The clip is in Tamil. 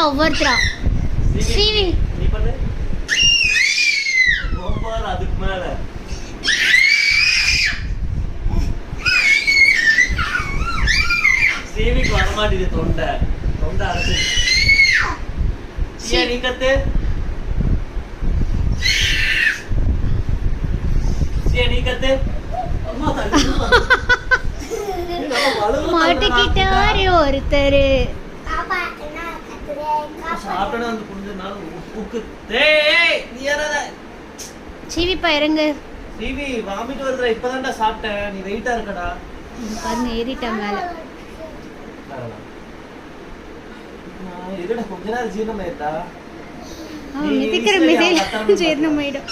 ஒவ்வொருத்தரா. சீவி நீ பண்ணு. ஓவர் அதுக்கு மேல. சீவிக்கு வர மாட்டேங்குது தொண்டை அரைச்சு. நீ கத்து. நீ கத்து. அம்மா தள்ளு. மாட்டிக்கிட்டாரு ஒருத்தர். சாப்பிட்டா வந்து கொஞ்ச நாள் உப்பு. டேய் நீ யாரடா? சீவிப்பா இறங்கு. சீவி வாமிட் வருதுடா. இப்பதான்டா சாப்பிட்டேன். நீ வெயிட்டா இருக்கடா. பாருங்க ஏறிட்டா மேல. இருடா கொஞ்ச நேரம் ஜீரணமாயிட்டா. மிதிக்கிற மிதியில ஜீரணமாயிடும்.